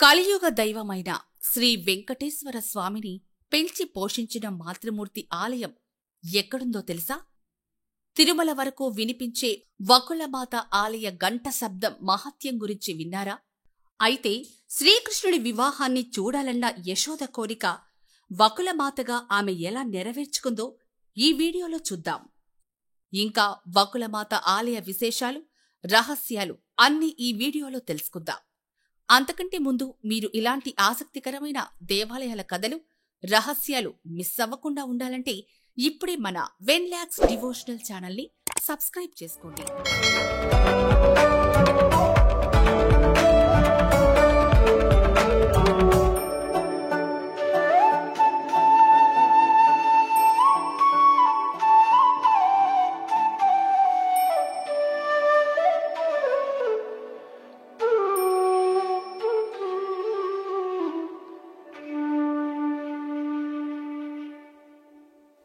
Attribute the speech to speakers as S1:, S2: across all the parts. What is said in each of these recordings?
S1: కలియుగ దైవమైన శ్రీ వెంకటేశ్వర స్వామిని పెంచి పోషించిన మాతృమూర్తి ఆలయం ఎక్కడుందో తెలుసా? తిరుమల వరకు వినిపించే వకులమాత ఆలయ గంట శబ్దం మహత్యం గురించి విన్నారా? అయితే శ్రీకృష్ణుడి వివాహాన్ని చూడాలన్న యశోద కోరిక వకులమాతగా ఆమె ఎలా నెరవేర్చుకుందో ఈ వీడియోలో చూద్దాం. ఇంకా వకులమాత ఆలయ విశేషాలు, రహస్యాలు అన్నీ ఈ వీడియోలో తెలుసుకుందాం. అంతకంటే ముందు మీరు ఇలాంటి ఆసక్తికరమైన దేవాలయాల కథలు, రహస్యాలు మిస్ అవ్వకుండా ఉండాలంటే ఇప్పుడే మన వెన్లాక్స్ డివోషనల్ ఛానల్ని సబ్స్క్రైబ్ చేసుకోండి.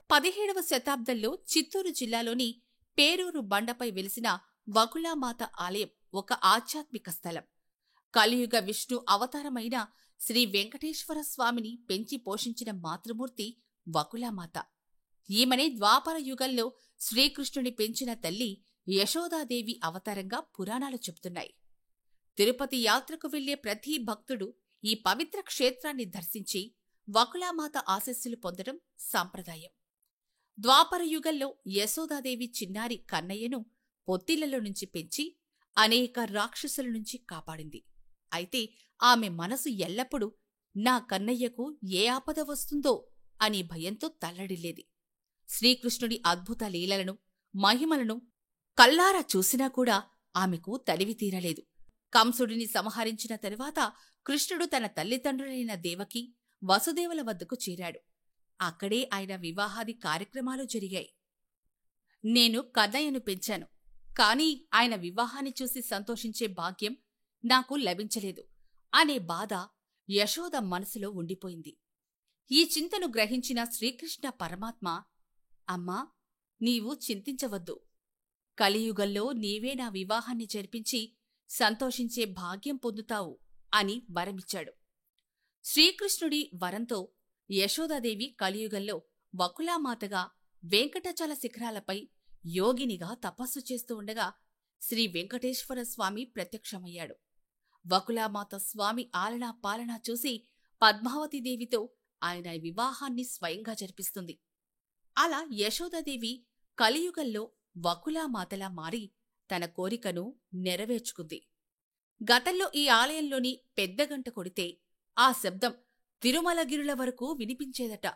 S1: 17వ శతాబ్దంలో చిత్తూరు జిల్లాలోని పేరూరు బండపై వెలిసిన వకులామాత ఆలయం ఒక ఆధ్యాత్మిక స్థలం. కలియుగ విష్ణు అవతారమైన శ్రీ వెంకటేశ్వర స్వామిని పెంచి పోషించిన మాతృమూర్తి వకులామాత. ఈమెనే ద్వాపర యుగంలో శ్రీకృష్ణుని పెంచిన తల్లి యశోదాదేవి అవతారంగా పురాణాలు చెబుతున్నాయి. తిరుపతి యాత్రకు వెళ్లే ప్రతి భక్తుడు ఈ పవిత్ర క్షేత్రాన్ని దర్శించి వకులామాత ఆశీస్సులు పొందడం సాంప్రదాయం. ద్వాపర యుగంలో యశోదాదేవి చిన్నారి కన్నయ్యను పొత్తిళ్లలో నుంచి పెంచి అనేక రాక్షసుల నుంచి కాపాడింది. అయితే ఆమె మనసు ఎల్లప్పుడూ నా కన్నయ్యకు ఏ ఆపద వస్తుందో అని భయంతో తల్లడిల్లేది. శ్రీకృష్ణుడి అద్భుత లీలలను, మహిమలను కల్లారా చూసినా కూడా ఆమెకు తనివి తీరలేదు. కంసుడిని సంహరించిన తరువాత కృష్ణుడు తన తల్లిదండ్రులైన దేవకి, వసుదేవుల వద్దకు చేరాడు. అక్కడే ఆయన వివాహాది కార్యక్రమాలు జరిగాయి. నేను కన్నయ్యను పెంచాను, కాని ఆయన వివాహాన్ని చూసి సంతోషించే భాగ్యం నాకు లభించలేదు అనే బాధ యశోద మనసులో ఉండిపోయింది. ఈ చింతను గ్రహించిన శ్రీకృష్ణ పరమాత్మ, అమ్మా, నీవు చింతించవద్దు. కలియుగంలో నీవే నా వివాహాన్ని జరిపించి సంతోషించే భాగ్యం పొందుతావు అని వరమిచ్చాడు. శ్రీకృష్ణుడి వరంతో యశోదాదేవి కలియుగంలో వకులామాతగా వెంకటాచల శిఖరాలపై యోగినిగా తపస్సు చేస్తూ ఉండగా శ్రీ వెంకటేశ్వర స్వామి ప్రత్యక్షమయ్యాడు. వకులామాత స్వామి ఆలనా పాలనా చూసి పద్మావతీదేవితో ఆయన వివాహాన్ని స్వయంగా జరిపిస్తుంది. అలా యశోదాదేవి కలియుగంలో వకులామాతలా మారి తన కోరికను నెరవేర్చుకుంది. గతంలో ఈ ఆలయంలోని పెద్ద గంట కొడితే ఆ శబ్దం తిరుమలగిరుల వరకు వినిపించేదట.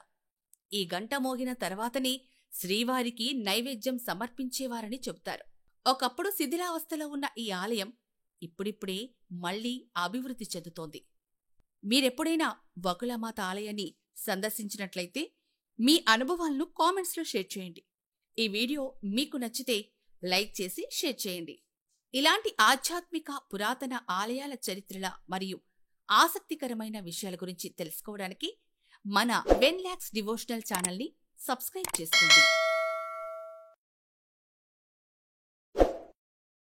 S1: ఈ గంట మోగిన తర్వాతనే శ్రీవారికి నైవేద్యం సమర్పించేవారని చెబుతారు. ఒకప్పుడు శిథిలావస్థలో ఉన్న ఈ ఆలయం ఇప్పుడిప్పుడే మళ్లీ అభివృద్ధి చెందుతోంది. మీరెప్పుడైనా వకులామాత ఆలయాన్ని సందర్శించినట్లయితే మీ అనుభవాలను కామెంట్స్లో షేర్ చేయండి. ఈ వీడియో మీకు నచ్చితే లైక్ చేసి షేర్ చేయండి. ఇలాంటి ఆధ్యాత్మిక పురాతన ఆలయాల చరిత్రల మరియు ఆసక్తికరమైన విషయాల గురించి తెలుసుకోవడానికి మన వెన్లాక్స్ డివోషనల్ ఛానల్ని సబ్స్క్రైబ్ చేసుకోండి.